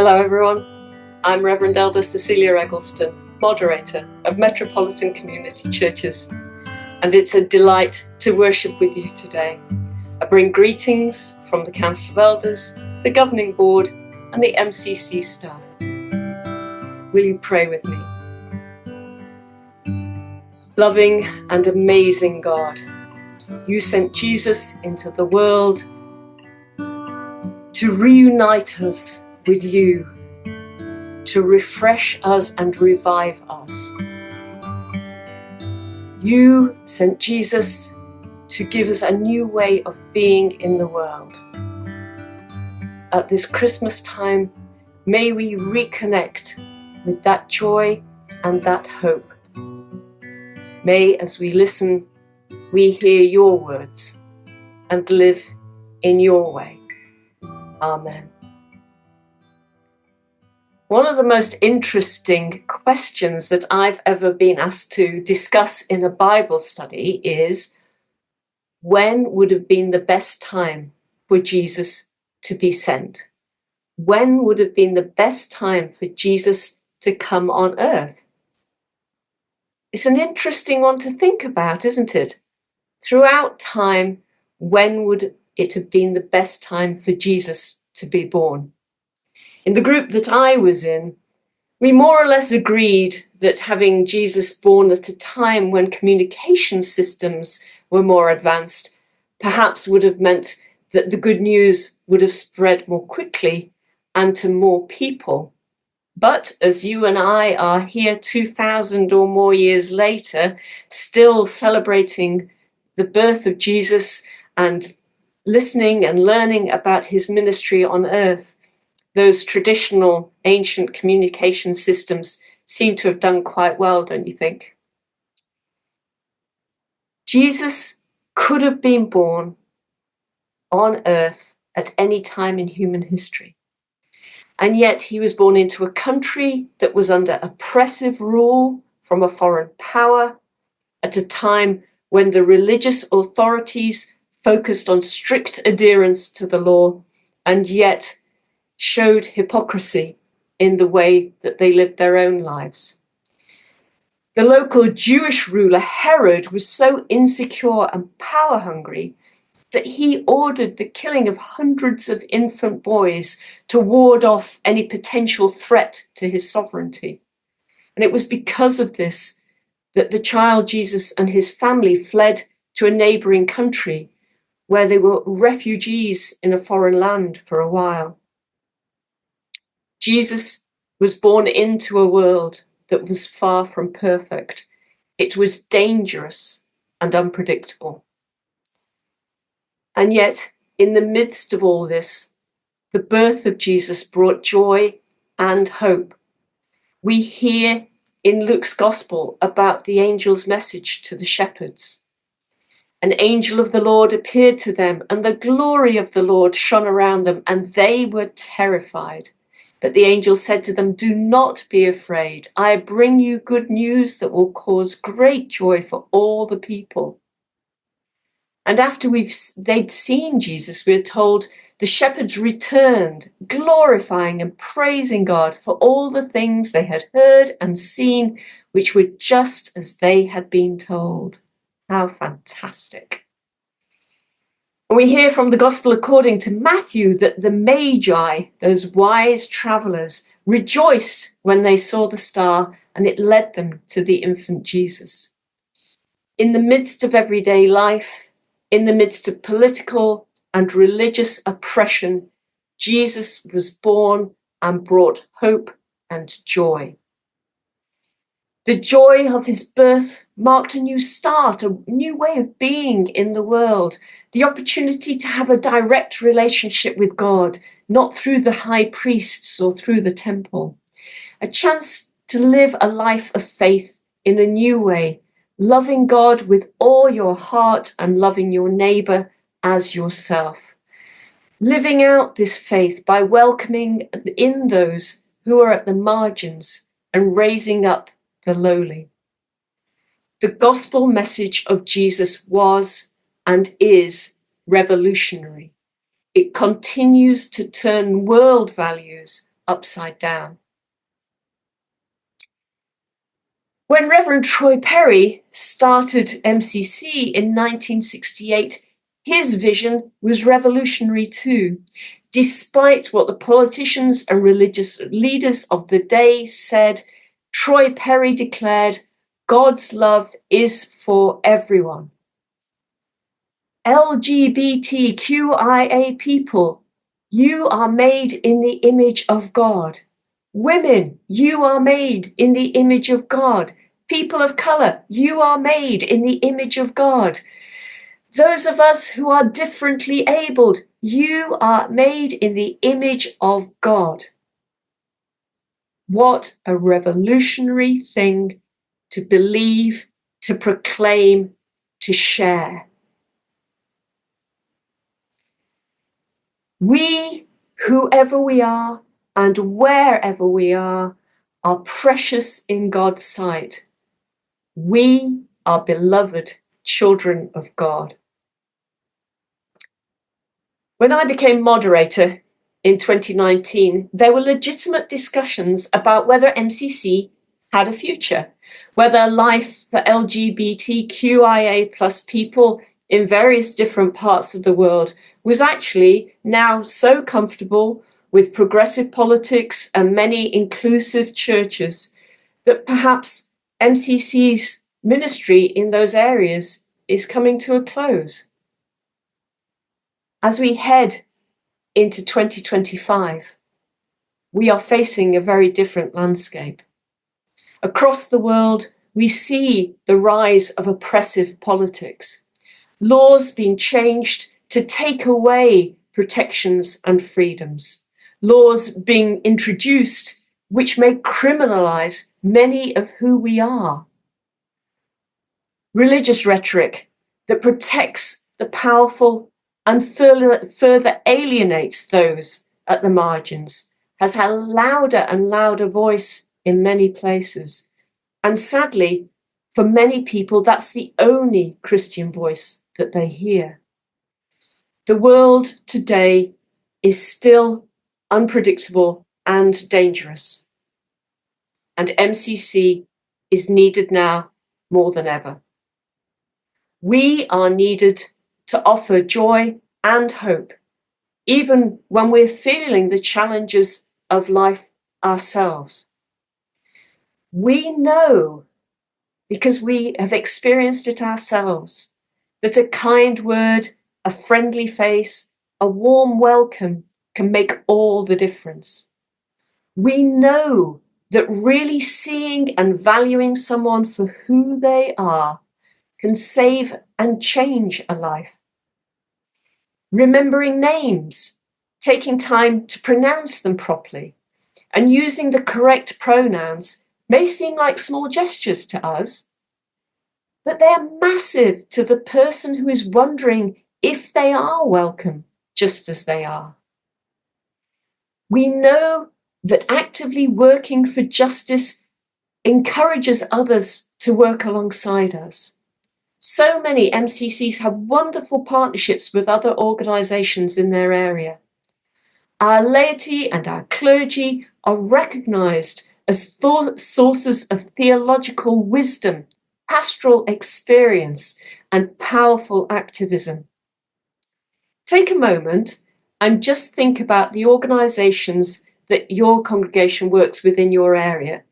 Hello everyone, I'm Reverend Elder Cecilia Eggleston, moderator of Metropolitan Community Churches, and it's a delight to worship with you today. I bring greetings from the Council of Elders, the Governing Board and the MCC staff. Will you pray with me? Loving and amazing God, you sent Jesus into the world to reunite us with you, to refresh us and revive us. You sent Jesus to give us a new way of being in the world. At this Christmas time, may we reconnect with that joy and that hope. May, as we listen, we hear your words and live in your way. Amen. One of the most interesting questions that I've ever been asked to discuss in a Bible study is, when would have been the best time for Jesus to be sent? When would have been the best time for Jesus to come on earth? It's an interesting one to think about, isn't it? Throughout time, when would it have been the best time for Jesus to be born? In the group that I was in, we more or less agreed that having Jesus born at a time when communication systems were more advanced perhaps would have meant that the good news would have spread more quickly and to more people. But as you and I are here 2,000 or more years later, still celebrating the birth of Jesus and listening and learning about his ministry on earth, those traditional ancient communication systems seem to have done quite well, don't you think? Jesus could have been born on earth at any time in human history. And yet he was born into a country that was under oppressive rule from a foreign power at a time when the religious authorities focused on strict adherence to the law and yet showed hypocrisy in the way that they lived their own lives. The local Jewish ruler Herod was so insecure and power hungry that he ordered the killing of hundreds of infant boys to ward off any potential threat to his sovereignty. And it was because of this that the child Jesus and his family fled to a neighboring country where they were refugees in a foreign land for a while. Jesus was born into a world that was far from perfect. It was dangerous and unpredictable. And yet, in the midst of all this, the birth of Jesus brought joy and hope. We hear in Luke's Gospel about the angel's message to the shepherds. An angel of the Lord appeared to them, and the glory of the Lord shone around them, and they were terrified. But the angel said to them, "Do not be afraid. I bring you good news that will cause great joy for all the people." And after they'd seen Jesus, we're told the shepherds returned, glorifying and praising God for all the things they had heard and seen, which were just as they had been told. How fantastic. And we hear from the Gospel according to Matthew that the Magi, those wise travelers, rejoiced when they saw the star, and it led them to the infant Jesus. In the midst of everyday life, in the midst of political and religious oppression, Jesus was born and brought hope and joy. The joy of his birth marked a new start, a new way of being in the world, the opportunity to have a direct relationship with God, not through the high priests or through the temple, a chance to live a life of faith in a new way, loving God with all your heart and loving your neighbour as yourself. Living out this faith by welcoming in those who are at the margins and raising up the lowly. The gospel message of Jesus was and is revolutionary. It continues to turn world values upside down. When Reverend Troy Perry started MCC in 1968, his vision was revolutionary too. Despite what the politicians and religious leaders of the day said, Troy Perry declared, God's love is for everyone. LGBTQIA people, you are made in the image of God. Women, you are made in the image of God. People of colour, you are made in the image of God. Those of us who are differently abled, you are made in the image of God. What a revolutionary thing to believe, to proclaim, to share. We, whoever we are and wherever we are precious in God's sight. We are beloved children of God. When I became moderator in 2019, there were legitimate discussions about whether MCC had a future, whether life for LGBTQIA plus people in various different parts of the world was actually now so comfortable with progressive politics and many inclusive churches that perhaps MCC's ministry in those areas is coming to a close. As we head into 2025, we are facing a very different landscape. Across the world, we see the rise of oppressive politics, laws being changed to take away protections and freedoms, laws being introduced which may criminalize many of who we are. Religious rhetoric that protects the powerful and further alienates those at the margins has had a louder and louder voice in many places. And sadly, for many people, that's the only Christian voice that they hear. The world today is still unpredictable and dangerous. And MCC is needed now more than ever. We are needed to offer joy and hope, even when we're feeling the challenges of life ourselves. We know, because we have experienced it ourselves, that a kind word, a friendly face, a warm welcome can make all the difference. We know that really seeing and valuing someone for who they are can save and change a life. Remembering names, taking time to pronounce them properly, and using the correct pronouns may seem like small gestures to us, but they are massive to the person who is wondering if they are welcome just as they are. We know that actively working for justice encourages others to work alongside us. So many MCCs have wonderful partnerships with other organisations in their area. Our laity and our clergy are recognised as sources of theological wisdom, pastoral experience, and powerful activism. Take a moment and just think about the organisations that your congregation works with in your area.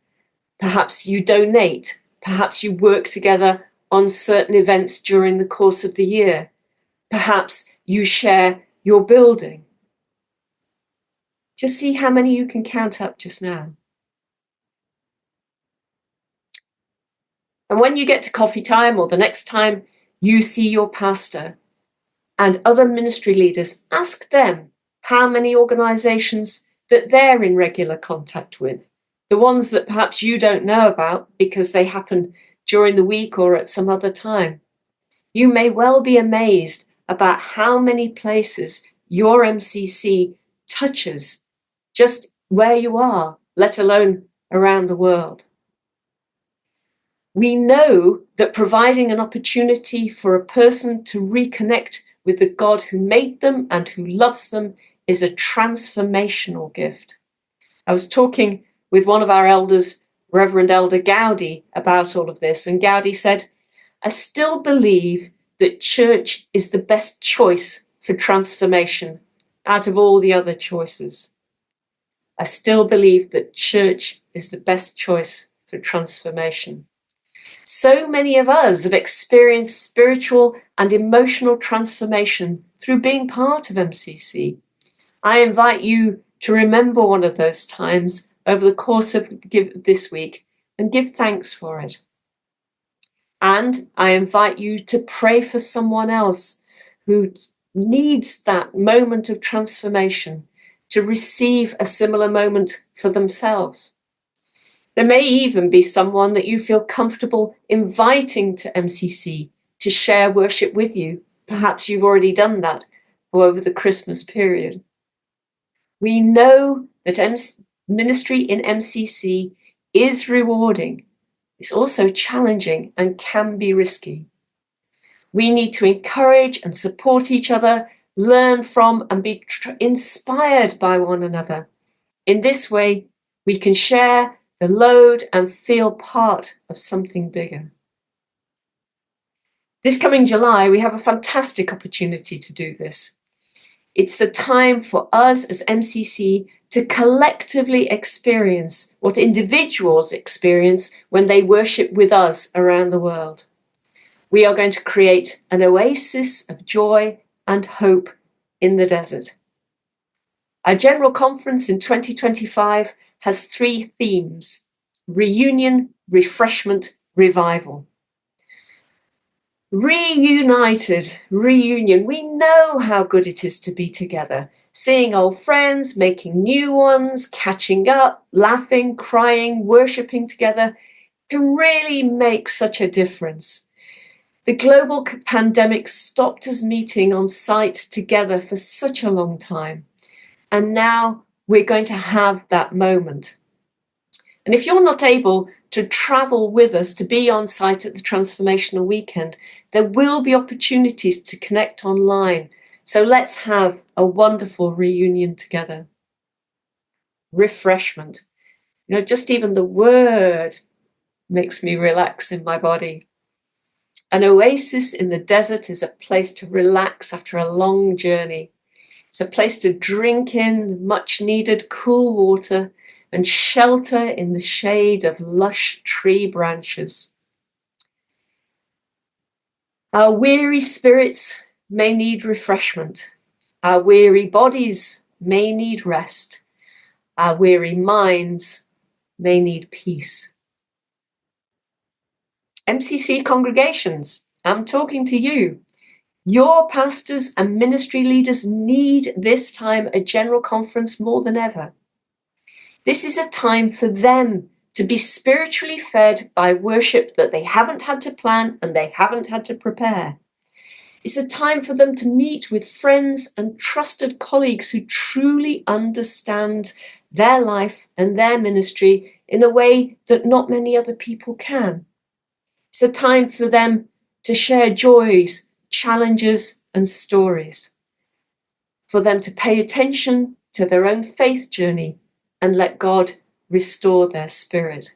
Perhaps you donate, perhaps you work together on certain events during the course of the year. Perhaps you share your building. Just see how many you can count up just now. And when you get to coffee time or the next time you see your pastor and other ministry leaders, ask them how many organisations that they're in regular contact with, the ones that perhaps you don't know about because they happen during the week or at some other time. You may well be amazed about how many places your MCC touches just where you are, let alone around the world. We know that providing an opportunity for a person to reconnect with the God who made them and who loves them is a transformational gift. I was talking with one of our elders, Reverend Elder Gowdy, about all of this, and Gowdy said, I still believe that church is the best choice for transformation out of all the other choices. I still believe that church is the best choice for transformation. So many of us have experienced spiritual and emotional transformation through being part of MCC. I invite you to remember one of those times over the course of this week and give thanks for it. And I invite you to pray for someone else who needs that moment of transformation to receive a similar moment for themselves. There may even be someone that you feel comfortable inviting to MCC to share worship with you. Perhaps you've already done that over the Christmas period. We know that ministry in MCC is rewarding. It's also challenging and can be risky. We need to encourage and support each other, learn from and be inspired by one another. In this way, we can share the load and feel part of something bigger. This coming July, we have a fantastic opportunity to do this. It's a time for us as MCC to collectively experience what individuals experience when they worship with us around the world. We are going to create an oasis of joy and hope in the desert. Our General Conference in 2025 has 3 themes: reunion, refreshment, revival. Reunited, reunion. We know how good it is to be together, seeing old friends, making new ones, catching up, laughing, crying, worshipping together can really make such a difference. The global pandemic stopped us meeting on site together for such a long time. And now we're going to have that moment. And if you're not able to travel with us to be on site at the Transformational Weekend, there will be opportunities to connect online. So let's have a wonderful reunion together. Refreshment. Just even the word makes me relax in my body. An oasis in the desert is a place to relax after a long journey. It's a place to drink in much needed cool water and shelter in the shade of lush tree branches. Our weary spirits may need refreshment. Our weary bodies may need rest. Our weary minds may need peace. MCC congregations, I'm talking to you. Your pastors and ministry leaders need this time a general conference more than ever. This is a time for them to be spiritually fed by worship that they haven't had to plan and they haven't had to prepare. It's a time for them to meet with friends and trusted colleagues who truly understand their life and their ministry in a way that not many other people can. It's a time for them to share joys, challenges, and stories. For them to pay attention to their own faith journey and let God restore their spirit.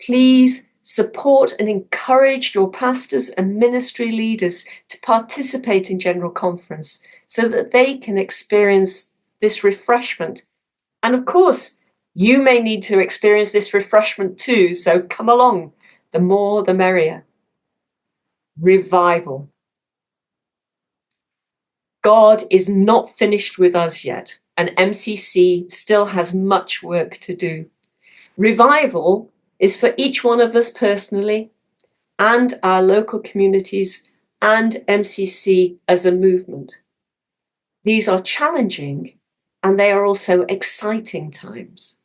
Please support and encourage your pastors and ministry leaders to participate in General Conference so that they can experience this refreshment. And of course, you may need to experience this refreshment too, so come along. The more, the merrier. Revival. God is not finished with us yet, and MCC still has much work to do. Revival is for each one of us personally, and our local communities, and MCC as a movement. These are challenging, and they are also exciting times.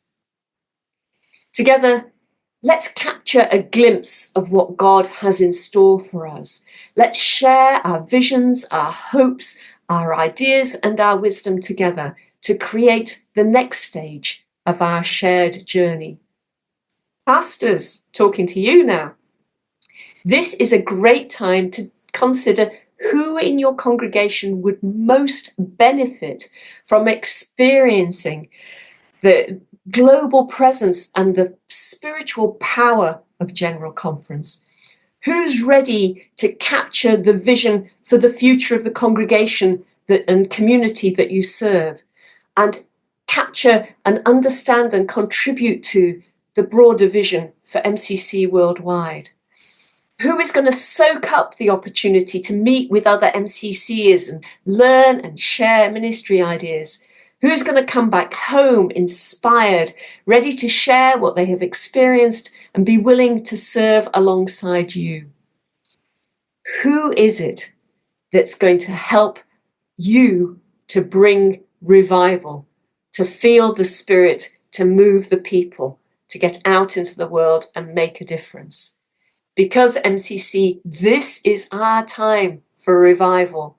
Together, let's capture a glimpse of what God has in store for us. Let's share our visions, our hopes, our ideas, and our wisdom together to create the next stage of our shared journey. Pastors, talking to you now. This is a great time to consider who in your congregation would most benefit from experiencing the global presence and the spiritual power of General Conference? Who's ready to capture the vision for the future of the congregation and community that you serve, and capture and understand and contribute to the broader vision for MCC worldwide? Who is going to soak up the opportunity to meet with other MCCers and learn and share ministry ideas? Who's going to come back home inspired, ready to share what they have experienced and be willing to serve alongside you? Who is it that's going to help you to bring revival, to feel the Spirit, to move the people, to get out into the world and make a difference? Because MCC, this is our time for revival,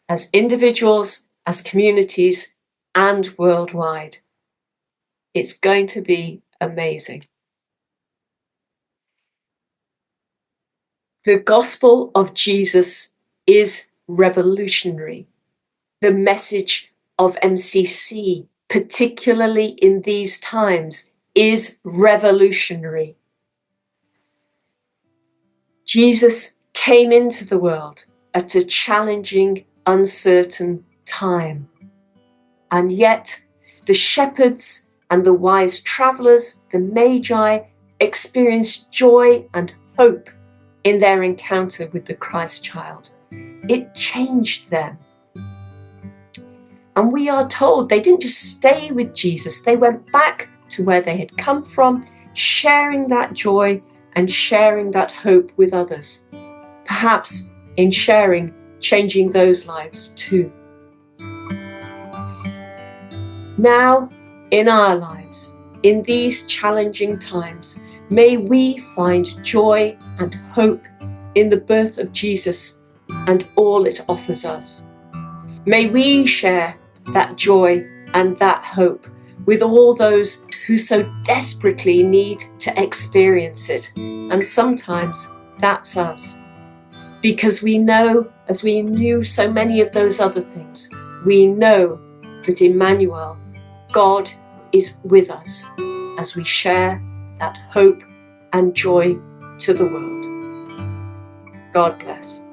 as individuals, as communities, and worldwide. It's going to be amazing. The gospel of Jesus is revolutionary. The message of MCC, particularly in these times, is revolutionary. Jesus came into the world at a challenging, uncertain time. And yet, the shepherds and the wise travellers, the magi, experienced joy and hope in their encounter with the Christ child. It changed them. And we are told they didn't just stay with Jesus, they went back to where they had come from, sharing that joy and sharing that hope with others. Perhaps in sharing, changing those lives too. Now, in our lives, in these challenging times, may we find joy and hope in the birth of Jesus and all it offers us. May we share that joy and that hope with all those who so desperately need to experience it. And sometimes that's us. Because we know, as we knew so many of those other things, we know that Emmanuel, God, is with us as we share that hope and joy to the world. God bless.